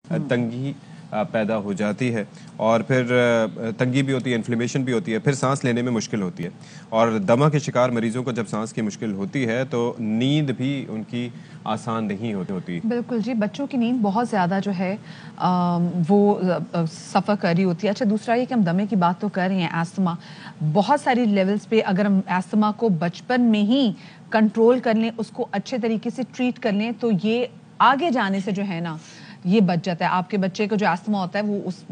تنگی پیدا ہو جاتی ہے اور پھر تنگی بھی ہوتی ہے, انفلیمیشن بھی ہوتی ہے, پھر سانس لینے میں مشکل ہوتی ہے. اور دمہ کے شکار مریضوں کو جب سانس کی مشکل ہوتی ہے تو نیند بھی ان کی آسان نہیں ہوتی. بالکل جی, بچوں کی نیند بہت زیادہ جو ہے وہ سفر کر رہی ہوتی ہے. اچھا, دوسرا یہ کہ ہم دمے کی بات تو کر رہے ہیں, ایستھما بہت ساری لیولز پہ اگر ہم ایستھما کو بچپن میں ہی کنٹرول کر لیں, اس کو اچھے طریقے سے ٹریٹ کر لیں, تو یہ آگے جانے سے جو ہے نا یہ بچ جاتا ہے. آپ کے بچے کو جو ایستھما ہوتا ہے وہ اس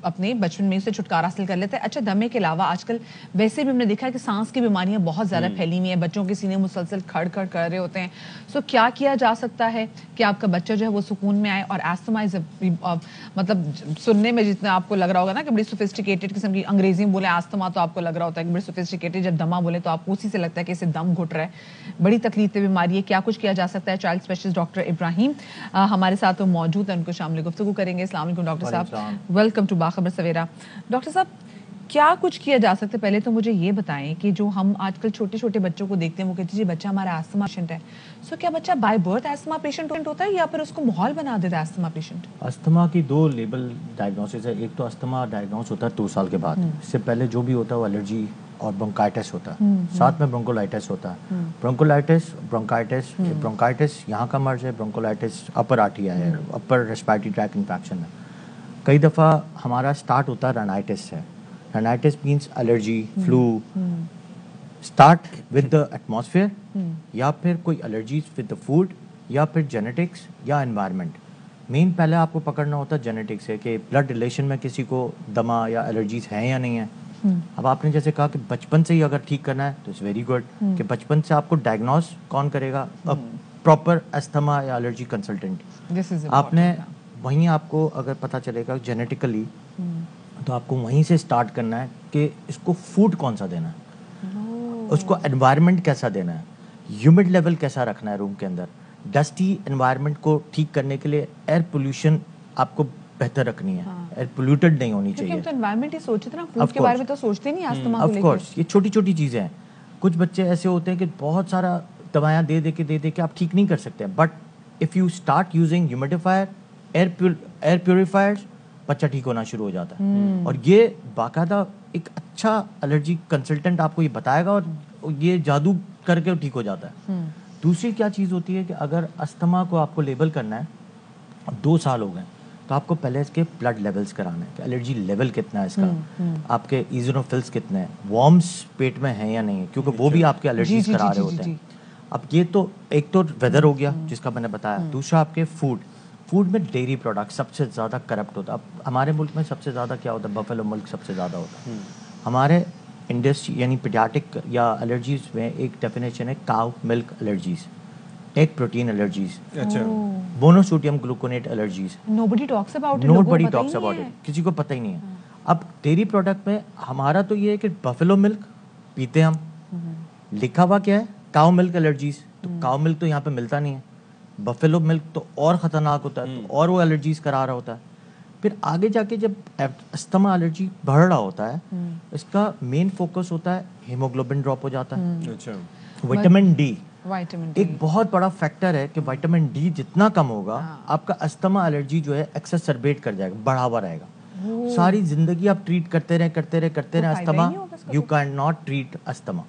اپنے بچپن میں سے چھٹکارا حاصل کر لیتے ہیں. اچھا, دمے کے علاوہ آج کل ویسے بھی ہم نے دیکھا ہے کہ سانس کی بیماریاں بہت زیادہ پھیلی ہوئی ہیں, بچوں کے سینے مسلسل کھڑ کھڑ کر رہے ہوتے ہیں. سو کیا کیا جا سکتا ہے کہ آپ کا بچہ جو ہے وہ سکون میں آئے؟ اور ایستھما مطلب سننے میں جتنا آپ کو لگ رہا ہوگا نا کہ بڑی سوفسٹیکیٹڈ قسم کی, انگریزی میں بولے ایستھما تو آپ کو لگ رہا ہوتا ہے کہ بڑی سوفسٹیکیٹڈ, جب دمہ بولے تو آپ کو اسی سے لگتا ہے کہ اسے دم گھٹ رہا ہے. بڑی تکلیف بیماری ہے, کیا کچھ کیا جا سکتا ہے؟ چائلڈ اسپیشلسٹ ڈاکٹر ابراہیم ہمارے ساتھ موجود ہیں, ان کو شامل گفتگو کریں گے. السلام علیکم ڈاکٹر صاحب, ویلکم ٹو باخبر سویرا. ڈاکٹر صاحب, کیا کچھ کیا جا سکتا ہے؟ پہلے تو مجھے یہ بتائیں کہ جو ہم آج کل چھوٹے چھوٹے بچوں کو دیکھتے ہیں وہ کہتے ہیں جی بچہ ہمارا ایستھما پیشنٹ ہے. سو کیا بچہ بائی برتھ ایستھما پیشنٹ ہوتا ہے یا پھر اس کو ماحول بنا دیتا ہے ایستھما پیشنٹ؟ استھما کی دو لیبل ڈائگنوسس ہے. ایک تو استھما ڈائگنوس ہوتا ہے 2 سال کے بعد, اس سے پہلے جو بھی ہوتا ہے وہ الرجی اور برونکائٹس ہوتا ہے, ساتھ میں برونکولائٹس ہوتا ہے. برونکائٹس یہاں کا مرض ہے, برونکولائٹس اپر آرٹیا ہے, اپر ریسپائرٹری ٹریک انفیکشن ہے. کئی دفعہ ہمارا سٹارٹ ہوتا ہے رنائٹس سے. Rhinitis means allergy, flu, start with the atmosphere, یا پھر کوئی الرجیز ود دا فوڈ, یا پھر جینیٹکس یا انوائرمنٹ. مین پہلے آپ کو پکڑنا ہوتا ہے جینیٹکس سے کہ بلڈ ریلیشن میں کسی کو دمہ یا الرجیز ہیں یا نہیں ہیں. اب آپ نے جیسے کہا کہ بچپن سے ہی اگر ٹھیک کرنا ہے تو اٹس ویری گڈ کہ بچپن سے آپ کو ڈائگنوز کون کرے گا؟ پراپر استھما یا الرجی کنسلٹنٹ. آپ نے وہیں آپ کو اگر پتہ چلے گا جینیٹیکلی تو آپ کو وہیں سے اسٹارٹ کرنا ہے کہ اس کو فوڈ کون سا دینا ہے, اس کو انوائرمنٹ کیسا دینا ہے, ہیومڈ لیول کیسا رکھنا ہے روم کے اندر. ڈسٹی انوائرمنٹ کو ٹھیک کرنے کے لیے ایئر پولوشن آپ کو بہتر رکھنی ہے, ایئر پولوٹڈ نہیں ہونی چاہیے. ہم تو انوائرمنٹ ہی سوچتے نا, فوڈ کے بارے میں تو سوچتے نہیں ایستھما کو لے کے. آف کورس یہ چھوٹی چھوٹی چیزیں ہیں. کچھ بچے ایسے ہوتے ہیں کہ بہت سارا دوائیاں دے دے کے آپ ٹھیک نہیں کر سکتے, but if you start using humidifier, air purifiers, بچہ ٹھیک ہونا شروع ہو جاتا ہے. اور یہ باقاعدہ ایک اچھا الرجی کنسلٹنٹ آپ کو یہ بتائے گا اور یہ جادو کر کے ٹھیک ہو جاتا ہے. دوسری کیا چیز ہوتی ہے کہ اگر استھما کو آپ کو لیبل کرنا ہے, اب 2 سال ہو گئے, تو آپ کو پہلے اس کے بلڈ لیولز کرانا ہے کہ الرجی لیول کتنا ہے اس کا, آپ کے ایزونوفلس کتنے ہیں, وارمز پیٹ میں ہیں یا نہیں ہے, کیونکہ وہ بھی آپ کے الرجیز کرا رہے ہوتے ہیں. اب یہ تو ایک تو ویدر ہو گیا جس کا میں نے بتایا, دوسرا آپ کے فوڈ میں ڈیری پروڈکٹ سب سے زیادہ کرپٹ ہوتا ہے. اب ہمارے ملک میں سب سے زیادہ کیا ہوتا ہے, بفیلو ملک سب سے زیادہ ہوتا ہے. ہمارے انڈسٹری یعنی پیڈیاٹک یا الرجیز میں ایک ڈیفینیشن ہے cow milk allergies, egg protein allergies, monosodium gluconate allergies. Nobody talks about it. کسی کو پتہ ہی نہیں ہے. اب ڈیری پروڈکٹ میں ہمارا تو یہ ہے کہ بفیلو ملک پیتے ہم, لکھا ہوا کیا ہے کاؤ ملک الرجیز, تو کاؤ ملک تو یہاں پہ ملتا نہیں ہے. بفیلو ملک تو اور خطرناک ہوتا ہے, تو اور وہ الرجیز کرا رہا ہوتا ہے. پھر آگے جا کے جب استھما الرجی بڑھ رہا ہوتا ہے, اس کا مین فوکس ہوتا ہے ہیموگلوبن ڈراپ ہو جاتا ہے. وٹامن ڈی ایک بہت بڑا فیکٹر ہے کہ وٹامن ڈی جتنا کم ہوگا آپ کا استھما الرجی جو ہے ایکسرسربیٹ کر جائے گا, بڑھا ہوا رہے گا. ساری زندگی آپ ٹریٹ کرتے رہے asthma, you can not treat asthma.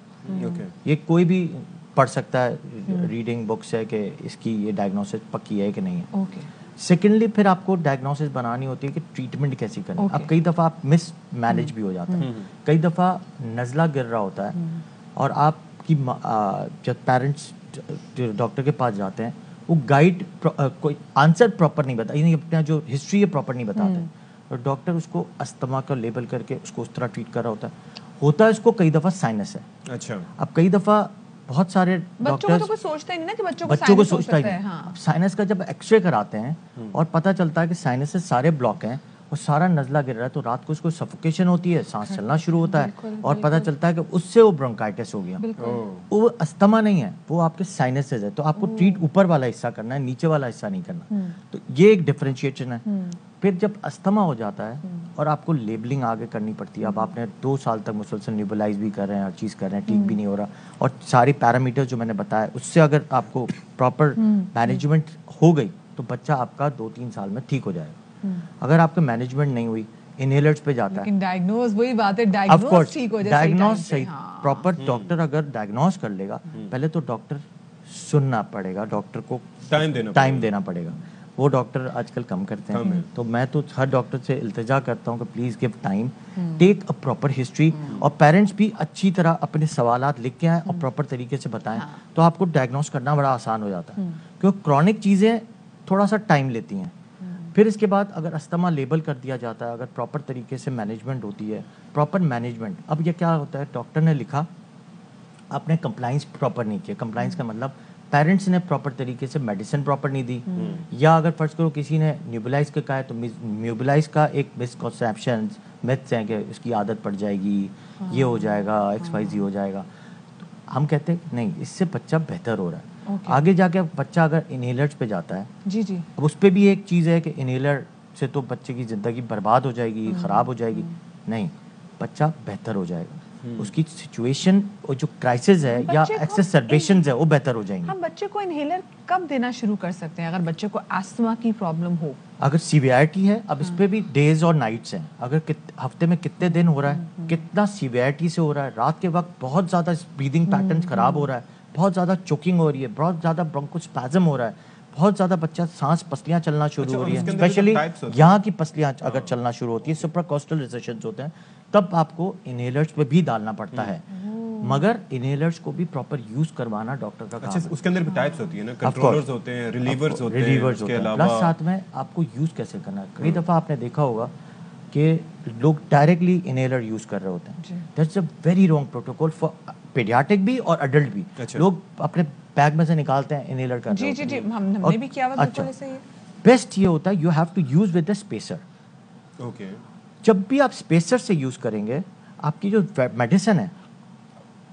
یہ کوئی بھی پڑھ سکتا ہے ریڈنگ بک سے کہ اس کی یہ ڈائگنوسس پکی ہے کہ نہیں ہے. سیکنڈلی پھر آپ کو ڈائگنوسس بنانی ہوتی ہے کہ ٹریٹمنٹ کیسی کریں. اب کئی دفعہ آپ مس مینیج بھی ہو جاتا ہے, کئی دفعہ نزلہ گر رہا ہوتا ہے اور آپ کی جب پیرنٹس ڈاکٹر کے پاس جاتے ہیں وہ گائیڈ کوئی آنسر پراپر نہیں بتا, یعنی اپنا جو ہسٹری ہے پراپر نہیں بتاتے, اور ڈاکٹر اس کو استھما کا لیبل کر کے اس کو اس طرح ٹریٹ کر رہا ہوتا ہے اس کو کئی دفعہ سائنس ہے. اچھا, اب کئی دفعہ بہت سارے بچوں کو سوچتا ہی نہیں نا کہ بچوں کو سوچتا ہی نہیں. سائنس کا جب ایکس رے کراتے ہیں اور پتہ چلتا ہے کہ سائنس سے سارے بلاک ہیں اور سارا نزلہ گر رہا ہے, تو رات کو اس کو سفوکیشن ہوتی ہے, سانس چلنا شروع ہوتا ہے, اور پتہ چلتا ہے کہ اس سے وہ برونکائٹس ہو گیا. وہ استھما نہیں ہے, وہ آپ کے سائنسز ہے. تو آپ کو ٹریٹ اوپر والا حصہ کرنا ہے, نیچے والا حصہ نہیں کرنا. تو یہ ایک ڈفرینشیشن ہے. پھر جب استھما ہو جاتا ہے اور آپ کو لیبلنگ آگے کرنی پڑتی ہے, اب آپ نے 2 سال تک مسلسل نیبولائز بھی کر رہے ہیں, ہر چیز کر رہے ہیں, ٹھیک بھی نہیں ہو رہا, اور ساری پیرامیٹر جو میں نے بتایا اس سے اگر آپ کو پراپر مینجمنٹ ہو گئی تو بچہ آپ کا 2-3 سال میں ٹھیک ہو جائے گا. اگر آپ کا مینجمنٹ نہیں ہوئی انہیلرز پہ جاتا ہے. لیکن ڈائگنوز وہی بات ہے, آف کورس ٹھیک ہو جائے, ڈائگنوز صحیح پراپر ڈاکٹر اگر ڈائگنوز کر لے گا, پہلے تو ڈاکٹر سننا پڑے گا, ڈاکٹر کو ٹائم دینا پڑے گا. وہ ڈاکٹر آج کل کم کرتے ہیں, تو میں تو ہر ڈاکٹر سے التجا کرتا ہوں کہ please give time, take a proper history, اور پیرنٹس بھی اچھی طرح اپنے سوالات لکھ کے آئیں اور پراپر طریقے سے بتائیں, تو آپ کو ڈائگنوز کرنا بڑا آسان ہو جاتا ہے. کیونکہ کرونک چیزیں تھوڑا سا ٹائم لیتی ہیں. پھر اس کے بعد اگر استھما لیبل کر دیا جاتا ہے, اگر پراپر طریقے سے مینجمنٹ ہوتی ہے, پراپر مینجمنٹ. اب یہ کیا ہوتا ہے, ڈاکٹر نے لکھا, آپ نے کمپلائنس پراپر نہیں کیا. کمپلائنس کا مطلب پیرنٹس نے پراپر طریقے سے میڈیسن پراپر نہیں دی, یا اگر فرض کرو کسی نے نیوبلائز کا کہا ہے تو نیوبلائز کا ایک مسکنسیپشن میتھس ہیں کہ اس کی عادت پڑ جائے گی, یہ ہو جائے گا, ایکس وائی زی ہو جائے گا. ہم کہتے ہیں نہیں, اس سے بچہ بہتر ہو رہا ہے. آگے جا کے بچہ اگر انہیلرز پہ جاتا ہے, جی جی, اب اس پہ بھی ایک چیز ہے کہ انہیلر سے تو بچے کی زندگی برباد ہو جائے گی, خراب ہو جائے گی. نہیں, بچہ بہتر ہو جائے گا, اس کی سچویشن اور جو کرائسس ہے یا ایکسسربیشنز ہے وہ بہتر ہو جائیں گی. ہم بچے کو انہیلر کب دینا شروع کر سکتے ہیں اگر بچے کو آستما کی پرابلم ہو؟ اگر سیویئرٹی ہے, اب اس پہ بھی ڈیز اور نائٹس ہیں, اگر ہفتے میں کتنے دن ہو رہا ہے, کتنا سیویئرٹی سے ہو رہا ہے, رات کے وقت بہت زیادہ بریدنگ پیٹرن خراب ہو رہا ہے, بہت زیادہ چوکنگ ہو رہی ہے, بہت زیادہ برونکوسپازم ہو رہا ہے, بہت زیادہ بچہ سانس پسلیاں چلنا شروع ہو رہی ہیں, اسپیشلی یہاں کی پسلیاں اگر چلنا شروع ہوتی ہیں, سپراکوسٹل ریسیشنز ہوتے ہیں, تب آپ کو انہیلرز پہ بھی ڈالنا پڑتا ہے. مگر انہیلرز کو بھی پراپر یوز کروانا ڈاکٹر کا کام ہے. اس کے اندر بھی ٹائپس ہوتی ہیں نا, کنٹرولرز ہوتے ہیں, ریلیورز ہوتے ہیں, اس کے علاوہ پلس ساتھ میں آپ کو یوز کیسے کرنا ہے. کئی دفعہ آپ نے دیکھا ہوگا کہ لوگ ڈائریکٹلی انہیلر یوز کر رہے ہوتے ہیں. That's a very wrong protocol for paediatric بھی اور ایڈلٹ بھی. لوگ اپنے بیگ میں سے نکالتے ہیں انہیلر کرتے ہیں. جی جی, ہم نے بھی کیا ہوا, بالکل ایسے ہی. بیسٹ یہ ہوتا ہے you have to use with a spacer. Okay, جب بھی آپ اسپیسر سے یوز کریں گے, آپ کی جو میڈیسن ہے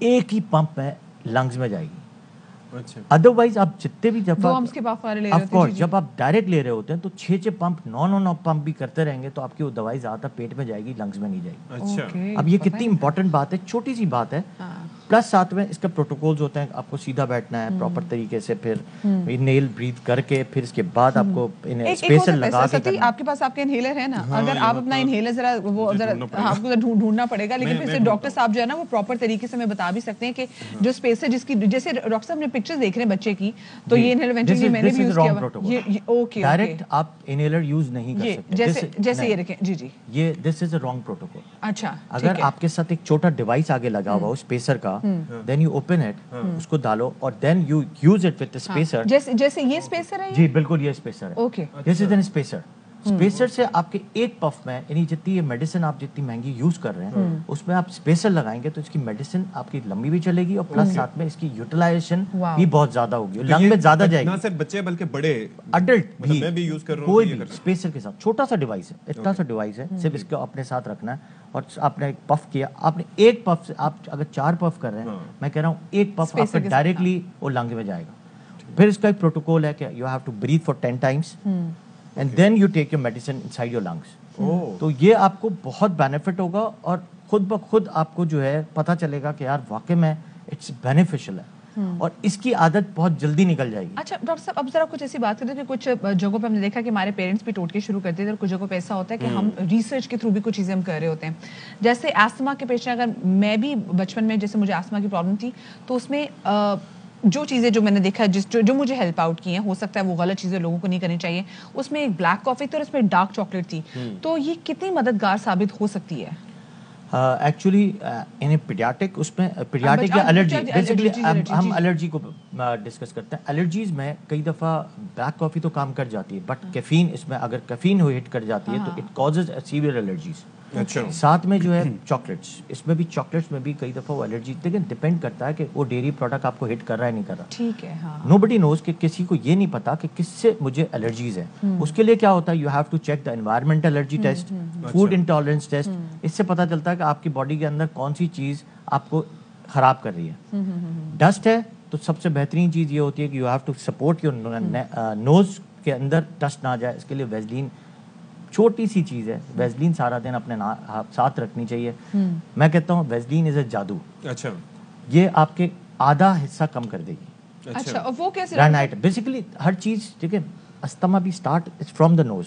ایک ہی پمپ میں لنگز میں جائے گی. ادروائز آپ جتنے بھی دفعہ آف کورس جب آپ ڈائریکٹ لے رہے ہوتے ہیں تو 6 پمپ نو پمپ بھی کرتے رہیں گے تو آپ کی وہ دوائی زیادہ پیٹ میں جائے گی, لنگز میں نہیں جائے گی. اب یہ کتنی امپورٹنٹ بات ہے, چھوٹی سی بات ہے. پلس ساتھ میں اس کے پروٹوکولز ہوتے ہیں, آپ کو سیدھا بیٹھنا ہے پراپر طریقے سے, پھر نیل بریتھ کر کے, پھر اس کے بعد آپ کو اسپیسر لگا کے. آپ کے پاس آپ کا انہیلر ہے نا, اگر آپ اپنا انہیلر ذرا آپ کو ڈھونڈنا پڑے گا, لیکن پھر سے ڈاکٹر صاحب جو ہے نا وہ پراپر طریقے سے ہمیں بتا بھی سکتے ہیں کہ جو اسپیسر جس کی, جیسے ڈاکٹر صاحب نے پکچرز دیکھ رہے ہیں بچے کی, تو یہ انہیلر ایونچولی میں نے بھی یوز کیا ہوا. اوکے, ڈائریکٹ آپ انہیلر یوز نہیں کر سکتے, جیسے یہ رکھیں. جی جی, یہ دس از اے رانگ پروٹوکول. اچھا, اگر آپ کے ساتھ ایک چھوٹا ڈیوائس آگے لگا ہوا ہو اسپیسر کا, دین یو اوپن اٹ, اس کو ڈالو اور then you use it with spacer. جیسے یہ اسپیسر ہے, جی بالکل یہ اسپیسر ہے. Okay, this is an اسپیسر. اسپیسر سے آپ کے ایک پف میں, یعنی جتنی یہ میڈیسن آپ جتنی مہنگی یوز کر رہے ہیں اس میں آپ اسپیسر لگائیں گے تو اس کی میڈیسن آپ کی لمبی بھی چلے گی, اور پلس ساتھ میں اس کی یوٹیلائزیشن بھی بہت زیادہ ہوگی, لنگ میں زیادہ جائے گی. نہ صرف بچے بلکہ بڑے ایڈلٹ بھی, میں بھی یوز کر رہا ہوں, کوئی بھی اسپیسر کے ساتھ. چھوٹا سا ڈیوائس ہے, اتنا سا ڈیوائس ہے, صرف اس کو اپنے ساتھ رکھنا ہے, اور آپ نے ایک پف کیا, آپ نے ایک پف سے, آپ اگر 4 پف کر رہے ہیں, میں کہہ رہا ہوں ایک پف آپ کا ڈائریکٹلی وہ لنگ میں جائے گا. پھر اس کا ایک پروٹوکول ہے کہ you have to breathe for 10 times and then you take your medicine inside your lungs. تو یہ آپ کو بہت بینیفٹ ہوگا, اور خود بخود آپ کو جو ہے پتہ چلے گا کہ یار واقعی میں اٹس بینیفیشل ہے, اور اس کی عادت بہت جلدی نکل جائے گی. اچھا ڈاکٹر صاحب, اب ذرا کچھ ایسی بات کرتے ہیں کہ کچھ جگہوں پہ ہم نے دیکھا کہ ہمارے پیرنٹس بھی ٹوٹکے شروع کرتے تھے, اور کچھ جگہوں پہ ایسا ہوتا ہے کہ ہم ریسرچ کے تھرو بھی کچھ چیزیں ہم کر رہے ہوتے ہیں. جیسے آستما کے پیشنٹ, اگر میں بھی بچپن میں جیسے مجھے آستما کی پرابلم تھی, تو اس میں جو چیزیں جو میں نے دیکھا جو مجھے ہیلپ آؤٹ کی ہیں, ہو سکتا ہے وہ غلط چیزیں لوگوں کو نہیں کرنی چاہیے, اس میں ایک بلیک کافی تھی اور اس میں ڈارک چاکلیٹ تھی, تو یہ کتنی مددگار ثابت ہو سکتی ہے؟ ایکچولی ان پیڈیاٹرک, اس میں پیڈیاٹرک یا الرجی, بیسیکلی ہم الرجی کو ڈسکس کرتے ہیں. الرجیز میں کئی دفعہ بلیک کافی تو کام کر جاتی ہے, بٹ کیفین, اس میں اگر کیفین ہٹ کر جاتی ہے تو اٹ کازز سیویئر الرجیز. ساتھ میں جو ہے چاکلیٹس, اس میں بھی چاکلیٹس میں بھی کئی دفعہ وہ الرجی, لیکن ڈپینڈ کرتا ہے کہ وہ ڈیری پروڈکٹ آپ کو ہٹ کر رہا ہے نہیں کر رہا. ٹھیک ہے, نو بڈی نوز, کہ کسی کو یہ نہیں پتا کہ کس سے مجھے الرجیز ہے. اس کے لیے کیا ہوتا ہے, you have to check the environment allergy test, food intolerance test. اس سے پتا چلتا ہے کہ آپ کی باڈی کے اندر کون سی چیز آپ کو خراب کر رہی ہے. ڈسٹ ہے تو سب سے بہترین چیز یہ ہوتی ہے کہ you have to support your nose کے اندر ڈسٹ نہ جائے. اس کے لیے ویزلین چھوٹی سی چیز ہے, ویزلین سارا دن اپنے ساتھ رکھنی چاہیے. میں کہتا ہوں ویزلین از اے جادو. اچھا, یہ آپ کے آدھا حصہ کم کر دے گی. اچھا, اور وہ کیسے؟ رائٹ, بیسیکلی ہر چیز, ٹھیک ہے, استما بھی اسٹارٹ فرام دا نوز.